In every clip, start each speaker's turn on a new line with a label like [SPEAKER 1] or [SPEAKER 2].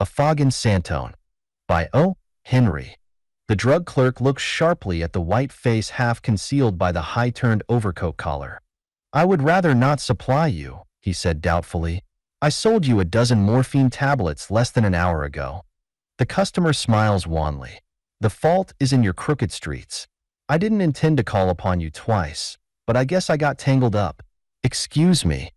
[SPEAKER 1] A Fog in Santone, by O. Henry. The drug clerk looked sharply at the white face half concealed by the high-turned overcoat collar. "I would rather not supply you," he said doubtfully. "I sold you a dozen morphine tablets less than an hour ago." The customer smiles wanly. "The fault is in your crooked streets. I didn't intend to call upon you twice, but I guess I got tangled up. Excuse me."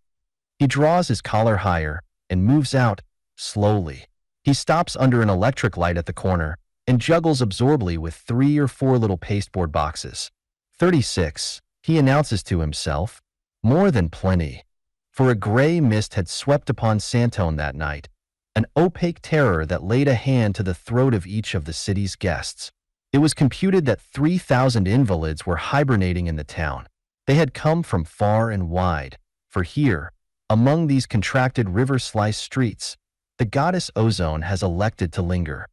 [SPEAKER 1] He draws his collar higher and moves out, slowly. He stops under an electric light at the corner and juggles absorbedly with 3 or 4 little pasteboard boxes. 36, he announces to himself. More than plenty. For a gray mist had swept upon Santone that night, an opaque terror that laid a hand to the throat of each of the city's guests. It was computed that 3,000 invalids were hibernating in the town. They had come from far and wide, for here, among these contracted river-sliced streets, the goddess Ozone has elected to linger.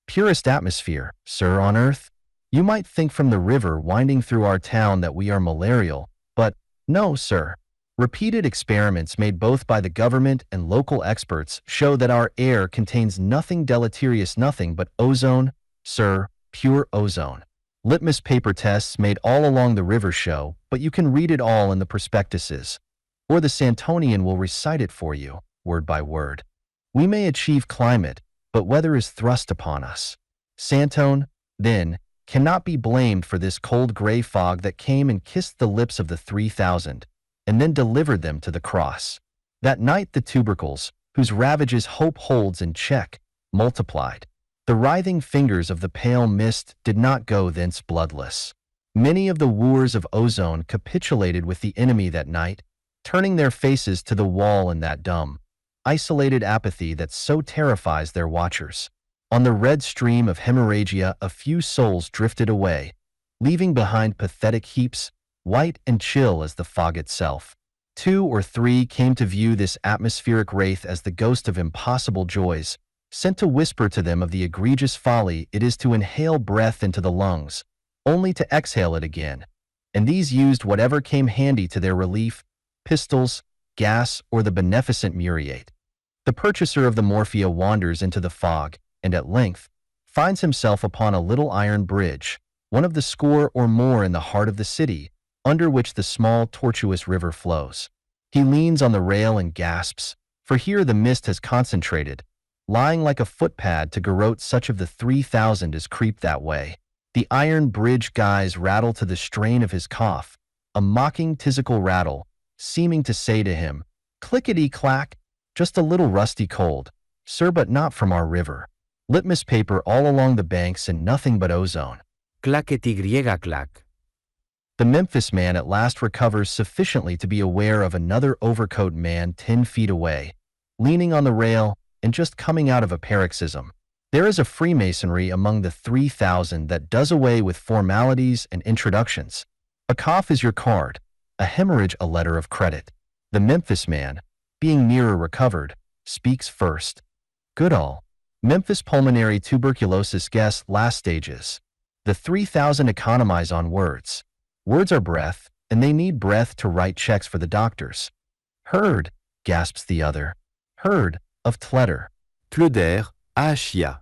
[SPEAKER 1] Purest atmosphere, sir, on earth? You might think from the river winding through our town that we are malarial, but no, sir. Repeated experiments made both by the government and local experts show that our air contains nothing deleterious, nothing but ozone, sir, pure ozone. Litmus paper tests made all along the river show, but you can read it all in the prospectuses. Or the Santonian will recite it for you, word by word. We may achieve climate, but weather is thrust upon us. Santone, then, cannot be blamed for this cold gray fog that came and kissed the lips of the 3,000, and then delivered them to the cross. That night the tubercles, whose ravages hope holds in check, multiplied. The writhing fingers of the pale mist did not go thence bloodless. Many of the wooers of ozone capitulated with the enemy that night, turning their faces to the wall in that dumb, isolated apathy that so terrifies their watchers. On the red stream of hemorrhagia a few souls drifted away, leaving behind pathetic heaps, white and chill as the fog itself. 2 or 3 came to view this atmospheric wraith as the ghost of impossible joys, sent to whisper to them of the egregious folly it is to inhale breath into the lungs, only to exhale it again, and these used whatever came handy to their relief, pistols, gas, or the beneficent muriate. The purchaser of the morphia wanders into the fog, and at length finds himself upon a little iron bridge, one of the score or more in the heart of the city, under which the small tortuous river flows. He leans on the rail and gasps, for here the mist has concentrated, lying like a footpad to garrote such of the 3,000 as creep that way. The iron bridge guys rattle to the strain of his cough, a mocking tizzical rattle, seeming to say to him, "Clickety-clack, just a little rusty cold, sir, but not from our river. Litmus paper all along the banks and nothing but ozone."
[SPEAKER 2] Clackety-clack.
[SPEAKER 1] The Memphis man at last recovers sufficiently to be aware of another overcoat man 10 feet away, leaning on the rail and just coming out of a paroxysm. There is a Freemasonry among the 3,000 that does away with formalities and introductions. A cough is your card, a hemorrhage a letter of credit. The Memphis man, being nearer recovered, speaks first. "Goodall, Memphis pulmonary tuberculosis guess last stages. The 3,000 economize on words. Words are breath, and they need breath to write checks for the doctors." "Heard," gasps the other. "Heard of Tletter.
[SPEAKER 2] Tloder, Achia.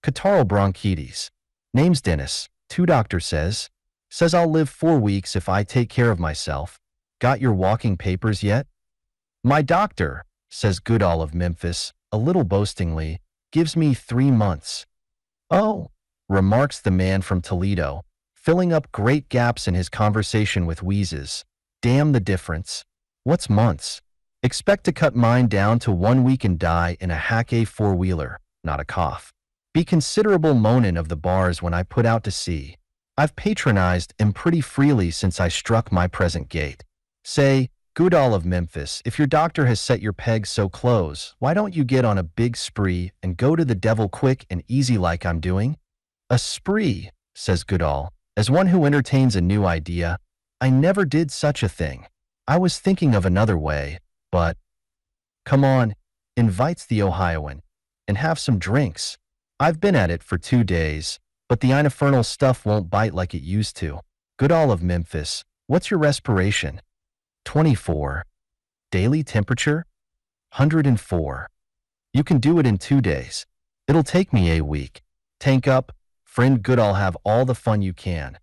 [SPEAKER 1] Catarrhal bronchitis. Name's Dennis, 2 doctor says. Says I'll live 4 weeks if I take care of myself. Got your walking papers yet?" "My doctor," says Goodall of Memphis, a little boastingly, "gives me 3 months. "Oh," remarks the man from Toledo, filling up great gaps in his conversation with wheezes. "Damn the difference. What's months? Expect to cut mine down to 1 week and die in a hack-a 4-wheeler, not a cough. Be considerable moanin' of the bars when I put out to sea. I've patronized 'em pretty freely since I struck my present gait. Say, Goodall of Memphis, if your doctor has set your pegs so close, why don't you get on a big spree and go to the devil quick and easy like I'm doing?" "A spree," says Goodall, as one who entertains a new idea. "I never did such a thing. I was thinking of another way, but—" "Come on," invites the Ohioan, "and have some drinks. I've been at it for 2 days, but the infernal stuff won't bite like it used to. Goodall of Memphis, what's your respiration?" 24. Daily temperature? 104. You can do it in 2 days. It'll take me a week. Tank up, friend Goodall, have all the fun you can.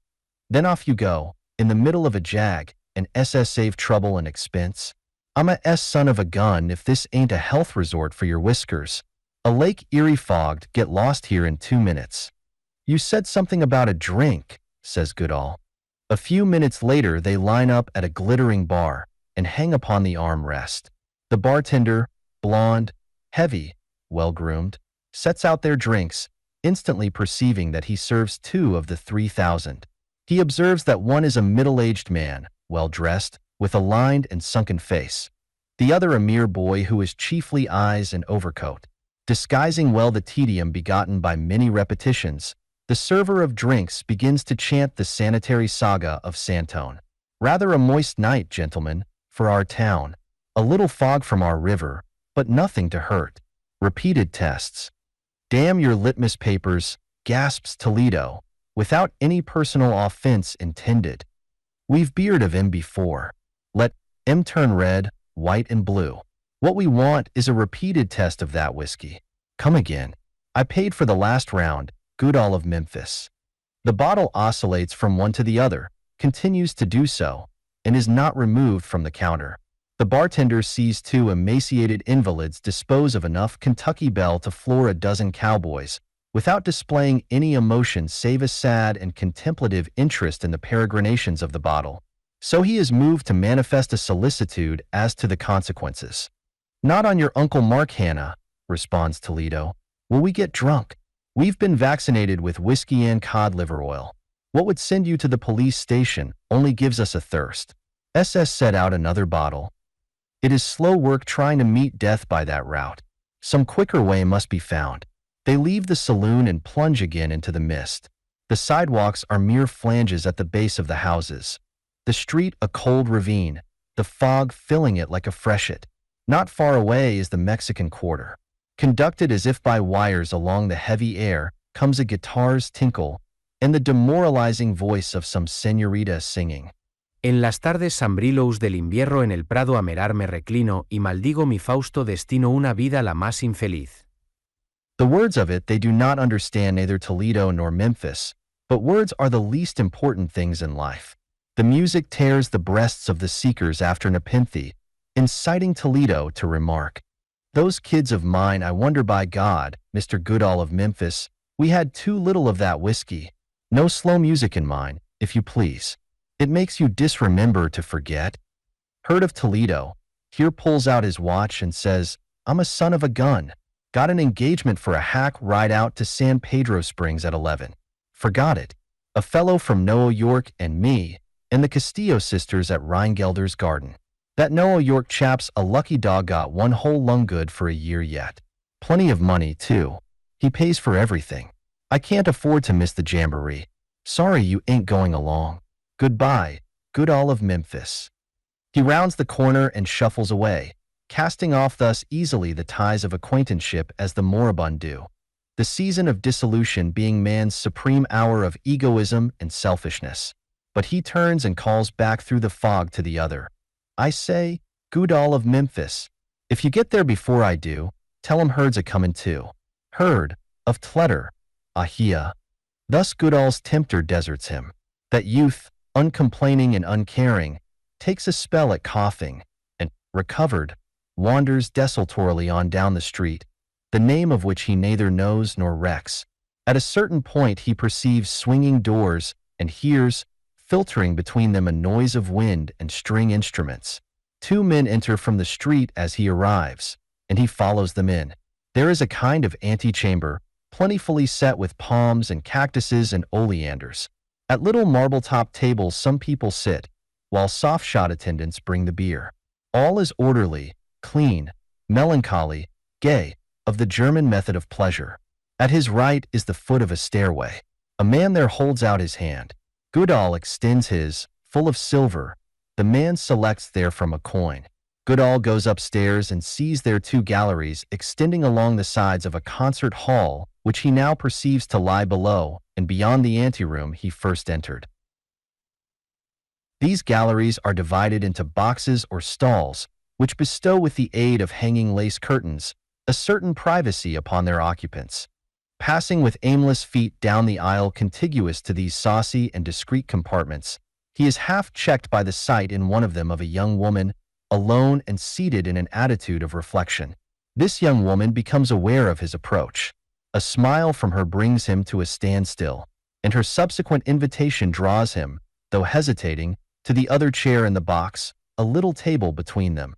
[SPEAKER 1] Then off you go, in the middle of a jag, an SS save trouble and expense. I'm a S son of a gun if this ain't a health resort for your whiskers. A Lake Erie fogged, get lost here in 2 minutes. You said something about a drink, says Goodall. A few minutes later they line up at a glittering bar and hang upon the armrest. The bartender, blonde, heavy, well-groomed, sets out their drinks, instantly perceiving that he serves 2 of the 3,000. He observes that one is a middle-aged man, well-dressed, with a lined and sunken face. The other a mere boy who is chiefly eyes and overcoat. Disguising well the tedium begotten by many repetitions, the server of drinks begins to chant the sanitary saga of Santone. Rather a moist night, gentlemen, for our town. A little fog from our river, but nothing to hurt. Repeated tests. Damn your litmus papers, gasps Toledo, without any personal offense intended. We've beard of him before. Let him turn red, white, and blue. What we want is a repeated test of that whiskey. Come again. I paid for the last round, Goodall of Memphis. The bottle oscillates from one to the other, continues to do so, and is not removed from the counter. The bartender sees 2 emaciated invalids dispose of enough Kentucky Belle to floor a dozen cowboys, without displaying any emotion save a sad and contemplative interest in the peregrinations of the bottle. So he is moved to manifest a solicitude as to the consequences. Not on your Uncle Mark, Hannah, responds Toledo. Will we get drunk? We've been vaccinated with whiskey and cod liver oil. What would send you to the police station only gives us a thirst. SS set out another bottle. It is slow work trying to meet death by that route. Some quicker way must be found. They leave the saloon and plunge again into the mist. The sidewalks are mere flanges at the base of the houses. The street a cold ravine, the fog filling it like a freshet. Not far away is the Mexican Quarter. Conducted as if by wires along the heavy air comes a guitar's tinkle and the demoralizing voice of some señorita singing.
[SPEAKER 2] En las tardes sambrilos del invierno en el prado amerar me reclino y maldigo mi fausto destino una vida la más infeliz.
[SPEAKER 1] The words of it they do not understand, neither Toledo nor Memphis, but words are the least important things in life. The music tears the breasts of the seekers after Nepenthe, inciting Toledo to remark, "Those kids of mine, I wonder by God, Mr. Goodall of Memphis, we had too little of that whiskey. No slow music in mine, if you please. It makes you disremember to forget." Heard of Toledo, here pulls out his watch and says, "I'm a son of a gun. Got an engagement for a hack ride out to San Pedro Springs at 11. Forgot it. A fellow from Noah York and me, and the Castillo sisters at Rheingelder's garden. That Noah York chap's a lucky dog, got one whole lung good for a year yet. Plenty of money, too. He pays for everything. I can't afford to miss the jamboree. Sorry you ain't going along. Goodbye, Goodall of Memphis." He rounds the corner and shuffles away, casting off thus easily the ties of acquaintanceship as the moribund do, the season of dissolution being man's supreme hour of egoism and selfishness. But he turns and calls back through the fog to the other. "I say, Goodall of Memphis, if you get there before I do, tell him Herd's a-comin' too. Herd, of Tletter, ahia." Thus Goodall's tempter deserts him. That youth, uncomplaining and uncaring, takes a spell at coughing, and, recovered, wanders desultorily on down the street, the name of which he neither knows nor recks. At a certain point he perceives swinging doors and hears, filtering between them, a noise of wind and string instruments. 2 men enter from the street as he arrives, and he follows them in. There is a kind of antechamber, plentifully set with palms and cactuses and oleanders. At little marble-topped tables some people sit, while soft-shod attendants bring the beer. All is orderly, clean, melancholy, gay, of the German method of pleasure. At his right is the foot of a stairway. A man there holds out his hand. Goodall extends his, full of silver. The man selects therefrom a coin. Goodall goes upstairs and sees there 2 galleries extending along the sides of a concert hall, which he now perceives to lie below and beyond the anteroom he first entered. These galleries are divided into boxes or stalls, which bestow, with the aid of hanging lace curtains, a certain privacy upon their occupants. Passing with aimless feet down the aisle contiguous to these saucy and discreet compartments, he is half checked by the sight in one of them of a young woman, alone and seated in an attitude of reflection. This young woman becomes aware of his approach. A smile from her brings him to a standstill, and her subsequent invitation draws him, though hesitating, to the other chair in the box, a little table between them.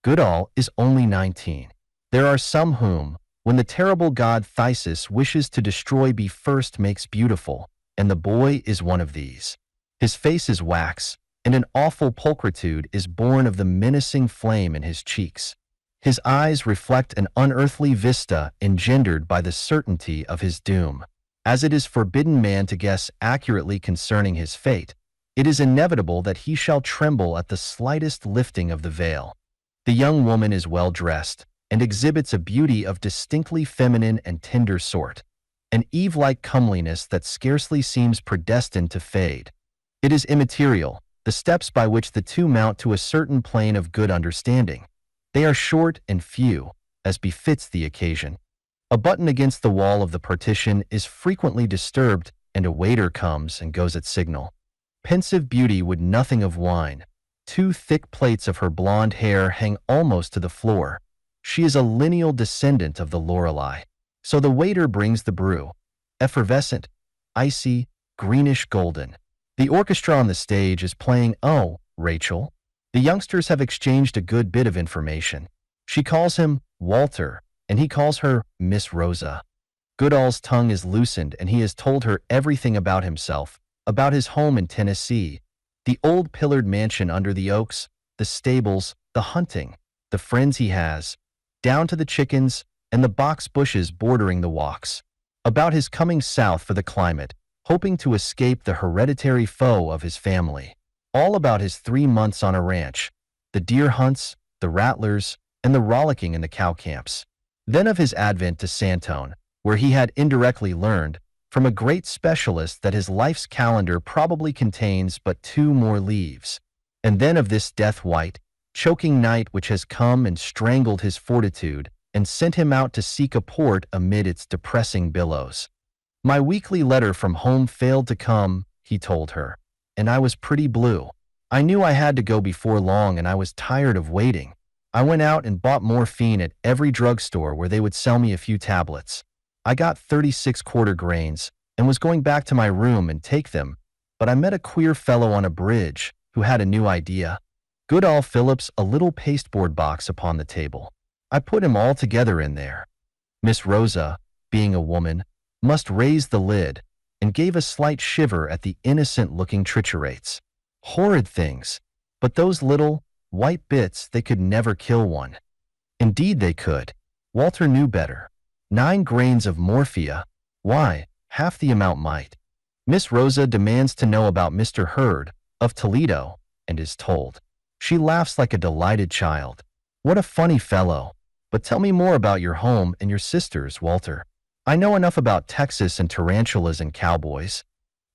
[SPEAKER 1] Goodall is only 19. There are some whom, when the terrible god Thesis wishes to destroy be first makes beautiful, and the boy is one of these. His face is wax, and an awful pulchritude is born of the menacing flame in his cheeks. His eyes reflect an unearthly vista engendered by the certainty of his doom. As it is forbidden man to guess accurately concerning his fate, it is inevitable that he shall tremble at the slightest lifting of the veil. The young woman is well dressed, and exhibits a beauty of distinctly feminine and tender sort, an Eve-like comeliness that scarcely seems predestined to fade. It is immaterial, the steps by which the two mount to a certain plane of good understanding. They are short and few, as befits the occasion. A button against the wall of the partition is frequently disturbed, and a waiter comes and goes at signal. Pensive beauty would nothing of wine. 2 thick plaits of her blonde hair hang almost to the floor. She is a lineal descendant of the Lorelei. So the waiter brings the brew, effervescent, icy, greenish golden. The orchestra on the stage is playing "Oh, Rachel." The youngsters have exchanged a good bit of information. She calls him Walter, and he calls her Miss Rosa. Goodall's tongue is loosened, and he has told her everything about himself, about his home in Tennessee, the old pillared mansion under the oaks, the stables, the hunting, the friends he has, down to the chickens and the box bushes bordering the walks. About his coming south for the climate, hoping to escape the hereditary foe of his family. All about his 3 months on a ranch, the deer hunts, the rattlers, and the rollicking in the cow camps. Then of his advent to Santone, where he had indirectly learned, from a great specialist, that his life's calendar probably contains but 2 more leaves. And then of this death-white, choking night which has come and strangled his fortitude and sent him out to seek a port amid its depressing billows. My weekly letter from home failed to come, he told her, and I was pretty blue. I knew I had to go before long, and I was tired of waiting. I went out and bought morphine at every drugstore where they would sell me a few tablets. I got 36 quarter grains and was going back to my room and take them, but I met a queer fellow on a bridge who had a new idea. Goodall Phillips a little pasteboard box upon the table. I put him all together in there. Miss Rosa, being a woman, must raise the lid, and gave a slight shiver at the innocent-looking triturates. Horrid things, but those little, white bits, they could never kill one. Indeed they could. Walter knew better. 9 grains of morphia, why, half the amount might. Miss Rosa demands to know about Mr. Hurd, of Toledo, and is told. She laughs like a delighted child. What a funny fellow. But tell me more about your home and your sisters, Walter. I know enough about Texas and tarantulas and cowboys.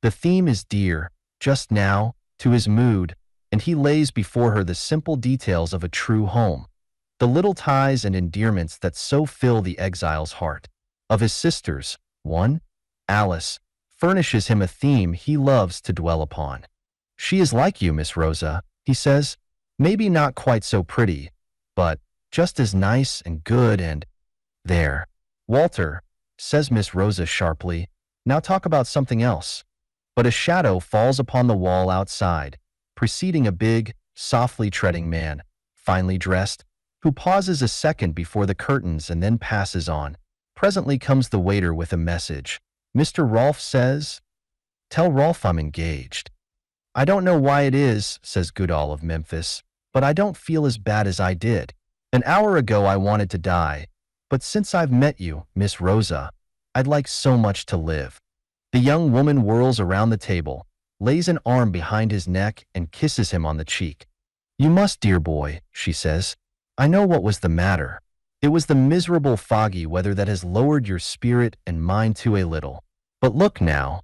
[SPEAKER 1] The theme is dear, just now, to his mood, and he lays before her the simple details of a true home, the little ties and endearments that so fill the exile's heart. Of his sisters, one, Alice, furnishes him a theme he loves to dwell upon. She is like you, Miss Rosa, he says. Maybe not quite so pretty, but just as nice and good and— There, Walter, says Miss Rosa sharply, now talk about something else. But a shadow falls upon the wall outside, preceding a big, softly treading man, finely dressed, who pauses a second before the curtains and then passes on. Presently comes the waiter with a message. Mr. Rolfe says, "Tell Rolfe I'm engaged." I don't know why it is, says Goodall of Memphis, but I don't feel as bad as I did. An hour ago I wanted to die, but since I've met you, Miss Rosa, I'd like so much to live. The young woman whirls around the table, lays an arm behind his neck, and kisses him on the cheek. You must, dear boy, she says. I know what was the matter. It was the miserable foggy weather that has lowered your spirit and mine too a little. But look now.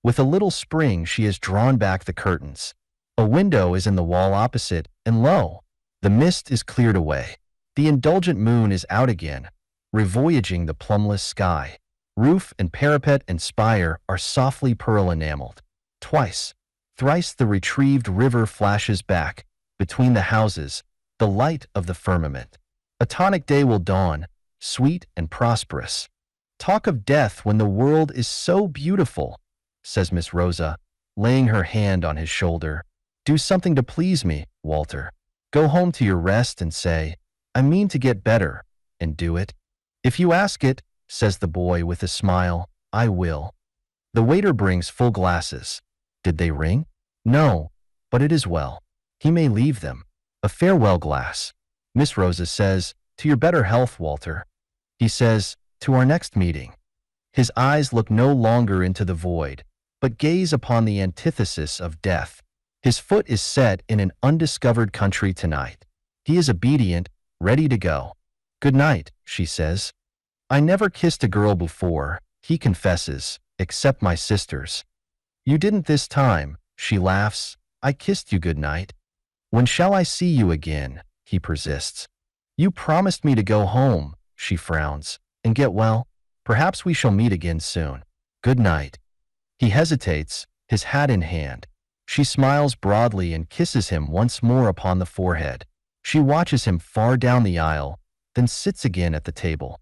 [SPEAKER 1] With a little spring she has drawn back the curtains. A window is in the wall opposite, and lo! The mist is cleared away. The indulgent moon is out again, revoyaging the plumbless sky. Roof and parapet and spire are softly pearl enameled. Twice, thrice the retrieved river flashes back, between the houses, the light of the firmament. A tonic day will dawn, sweet and prosperous. Talk of death when the world is so beautiful, says Miss Rosa, laying her hand on his shoulder. Do something to please me, Walter. Go home to your rest and say, I mean to get better, and do it. If you ask it, says the boy with a smile, I will. The waiter brings full glasses. Did they ring? No, but it is well. He may leave them. A farewell glass. Miss Rosa says, to your better health, Walter. He says, to our next meeting. His eyes look no longer into the void, but gaze upon the antithesis of death. His foot is set in an undiscovered country tonight. He is obedient, ready to go. Good night, she says. I never kissed a girl before, he confesses, except my sisters. You didn't this time, she laughs. I kissed you good night. When shall I see you again? He persists. You promised me to go home, she frowns, and get well. Perhaps we shall meet again soon. Good night. He hesitates, his hat in hand. She smiles broadly and kisses him once more upon the forehead. She watches him far down the aisle, then sits again at the table.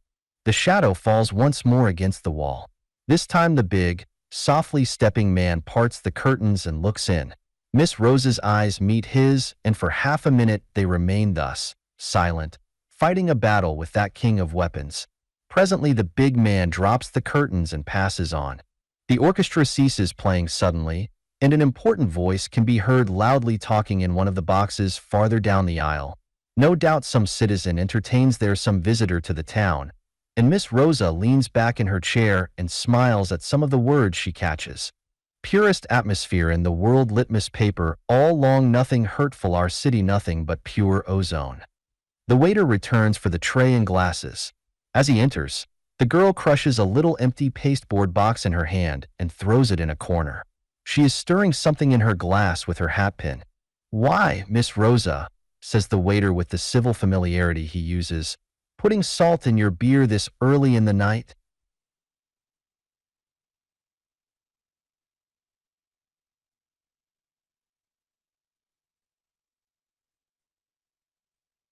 [SPEAKER 1] The shadow falls once more against the wall. This time the big, softly stepping man parts the curtains and looks in. Miss Rosa's eyes meet his, and for half a minute they remain thus, silent, fighting a battle with that king of weapons. Presently the big man drops the curtains and passes on. The orchestra ceases playing suddenly, and an important voice can be heard loudly talking in one of the boxes farther down the aisle. No doubt some citizen entertains there some visitor to the town, and Miss Rosa leans back in her chair and smiles at some of the words she catches. Purest atmosphere in the world, litmus paper, all long nothing hurtful, our city nothing but pure ozone. The waiter returns for the tray and glasses. As he enters, the girl crushes a little empty pasteboard box in her hand and throws it in a corner. She is stirring something in her glass with her hatpin. Why, Miss Rosa, says the waiter with the civil familiarity he uses, putting salt in your beer this early in the night?